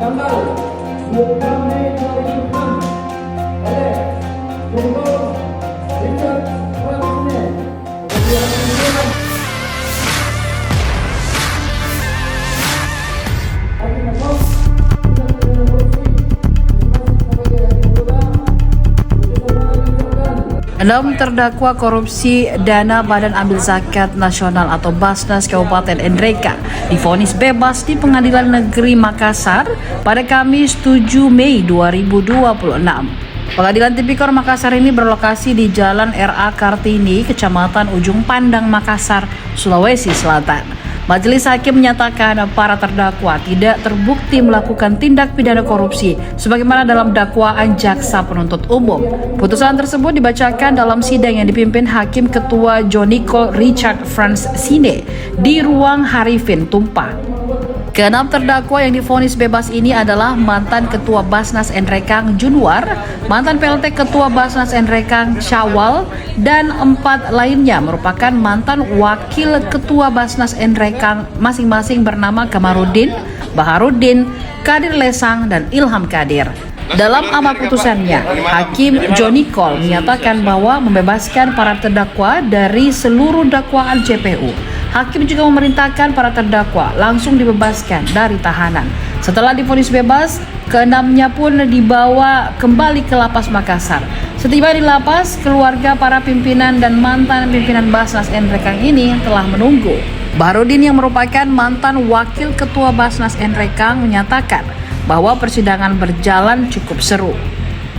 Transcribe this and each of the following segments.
tanggal 2 Mei 2006 oleh Dr. Richard Prasetyo Enam terdakwa korupsi dana Badan Amil Zakat Nasional atau Basnas Kabupaten Nreka divonis bebas di Pengadilan Negeri Makassar pada Kamis 7 Mei 2026. Pengadilan Tipikor Makassar ini berlokasi di Jalan RA Kartini, Kecamatan Ujung Pandang, Makassar, Sulawesi Selatan. Majelis Hakim menyatakan para terdakwa tidak terbukti melakukan tindak pidana korupsi sebagaimana dalam dakwaan jaksa penuntut umum. Putusan tersebut dibacakan dalam sidang yang dipimpin Hakim Ketua Joniko Richard Franz Sine di ruang Harifin Tumpah. Keenam terdakwa yang divonis bebas ini adalah mantan Ketua Basnas Nrekang Junwar, mantan PLT Ketua Basnas Nrekang Syawal, dan 4 lainnya merupakan mantan Wakil Ketua Basnas Nrekang masing-masing bernama Kamarudin, Baharudin, Kadir Lesang, dan Ilham Kadir. Dalam amar putusannya, Hakim Johnny Cole menyatakan bahwa membebaskan para terdakwa dari seluruh dakwaan JPU. Hakim juga memerintahkan para terdakwa langsung dibebaskan dari tahanan. Setelah divonis bebas, keenamnya pun dibawa kembali ke Lapas Makassar. Setiba di lapas, keluarga para pimpinan dan mantan pimpinan Basnas Nrekang ini telah menunggu. Baharudin yang merupakan mantan Wakil Ketua Basnas Nrekang menyatakan bahwa persidangan berjalan cukup seru.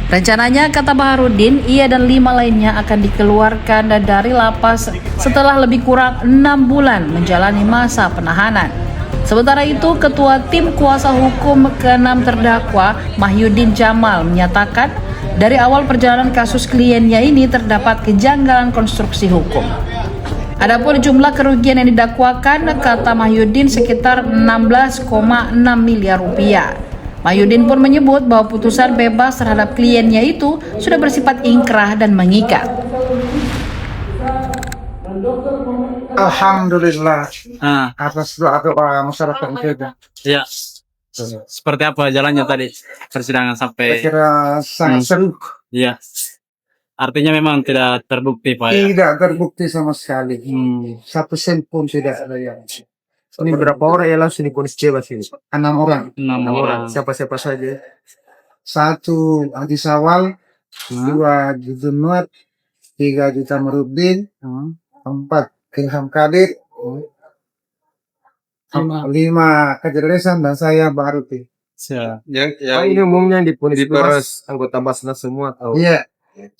Rencananya, kata Baharudin, ia dan 5 lainnya akan dikeluarkan dari lapas setelah lebih kurang 6 bulan menjalani masa penahanan. Sementara itu, Ketua Tim Kuasa Hukum ke-6 terdakwa, Mahyudin Jamal, menyatakan dari awal perjalanan kasus kliennya ini terdapat kejanggalan konstruksi hukum. Adapun jumlah kerugian yang didakwakan, kata Mahyudin, sekitar 16,6 miliar rupiah. Mahyudin pun menyebut bahwa putusan bebas terhadap kliennya itu sudah bersifat ingkrah dan mengikat. Alhamdulillah atas doa masyarakat kita. Ya, seperti apa jalannya tadi persidangan sampai? Kira sangat seru. Ya, artinya memang tidak terbukti Pak ya? Tidak terbukti sama sekali. Satu sen pun tidak ada yang. Ini berapa orang ya langsung diponis bebas ini? 6 orang. 6 orang. Siapa-siapa saja? 1 Adi Sawal, 2 Jumat, 3 Juta Marudin, 4 Ilham Kadir, 5 Kadir Lesan, dan saya Baharudin. Yang ini umumnya diponis bebas anggota Basnas semua atau? Iya. 1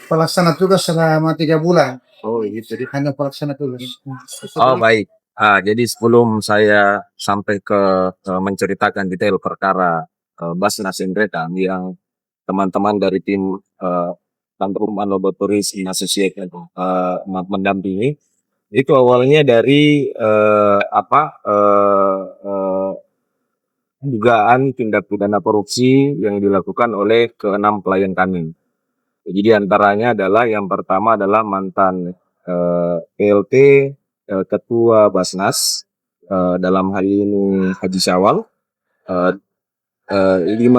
pelaksana tugas selama 3 bulan. Oh gitu. Hanya pelaksana tugas. Oh baik. Jadi sebelum saya sampai ke menceritakan detail perkara Basnas Nrekang yang teman-teman dari tim Kantor Laboratories Associated mendampingi, itu awalnya dari dugaan tindak pidana korupsi yang dilakukan oleh ke-6 klien kami. Jadi diantaranya adalah yang pertama adalah mantan PLT Ketua Basnas, dalam hal ini Haji Syawal. 5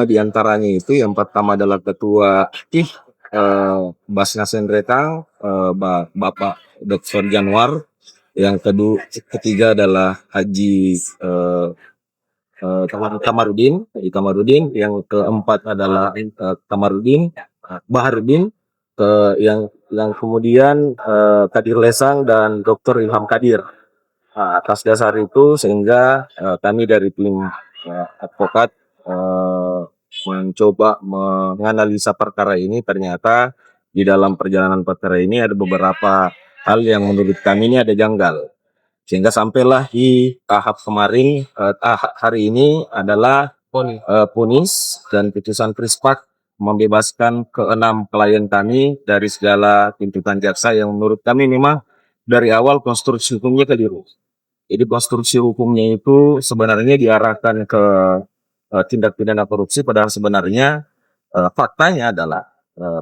diantaranya itu, yang pertama adalah Ketua Basnas Nrekang, Bapak Dr. Janwar. Yang ketiga adalah Haji Kamarudin. Yang keempat adalah Kamarudin, Baharudin. Yang kemudian Kadir Lesang dan Dr. Ilham Kadir. Atas dasar itu sehingga kami dari tim advokat mencoba menganalisa perkara ini. Ternyata di dalam perjalanan perkara ini ada beberapa hal yang menurut kami ini ada janggal, sehingga sampailah di tahap kemarin, hari ini adalah vonis dan putusan Prispak membebaskan ke-6 klien kami dari segala tuntutan jaksa yang menurut kami memang dari awal konstruksi hukumnya keliru. Jadi konstruksi hukumnya itu sebenarnya diarahkan ke tindak pidana korupsi, padahal sebenarnya faktanya adalah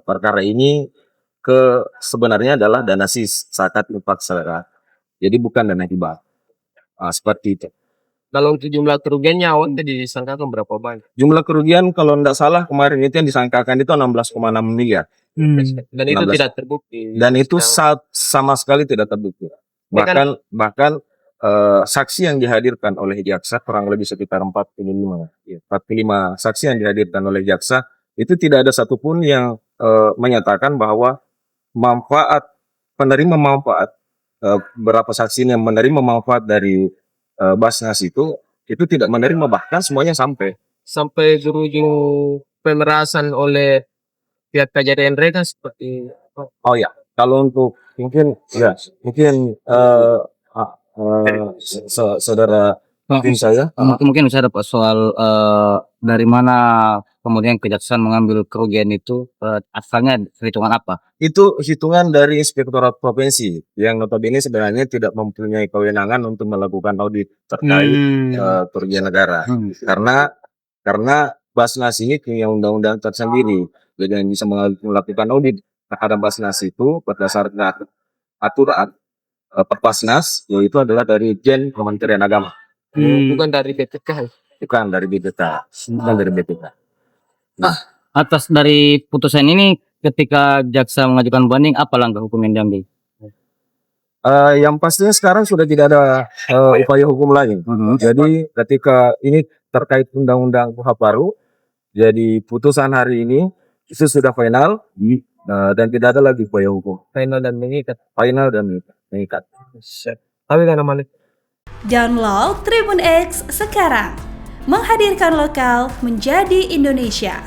perkara ini sebenarnya adalah dana zakat infak sedekah. Jadi bukan dana hibah. Seperti itu. Kalau untuk jumlah kerugiannya awalnya disangkakan berapa banyak? Jumlah kerugian kalau tidak salah kemarin itu yang disangkakan itu 16,6 miliar. Dan itu 16. tidak terbukti. Dan itu sama sekali tidak terbukti. Bahkan saksi yang dihadirkan oleh jaksa kurang lebih sekitar 45. 45 saksi yang dihadirkan oleh jaksa itu tidak ada satupun yang menyatakan bahwa penerima manfaat berapa saksi yang menerima manfaat dari Basnas itu tidak menerima, bahkan semuanya sampai berujung pemerasan oleh pihak KJDN mereka seperti oh ya, kalau untuk mungkin saudara tim saya Mungkin bisa dapat soal dari mana kemudian kejaksaan mengambil kerugian itu, asalnya perhitungan apa? itu hitungan dari Inspektorat Provinsi yang notabene sebenarnya tidak mempunyai kewenangan untuk melakukan audit terkait kerugian negara karena Basnas ini punya undang-undang tersendiri jadi yang bisa melakukan audit terhadap Basnas itu berdasarkan aturan Perpasnas yaitu adalah dari Jen Kementerian Agama. bukan dari BPK. Bukan dari BPK. Atas dari putusan ini, ketika jaksa mengajukan banding, apa langkah hukum yang diambil? Yang pastinya sekarang sudah tidak ada upaya hukum lagi. Jadi ketika ini terkait undang-undang KUHP baru, jadi putusan hari ini itu sudah final dan tidak ada lagi upaya hukum. Final dan mengikat. Tapi kan namanya. Download Tribun X sekarang. Menghadirkan lokal menjadi Indonesia.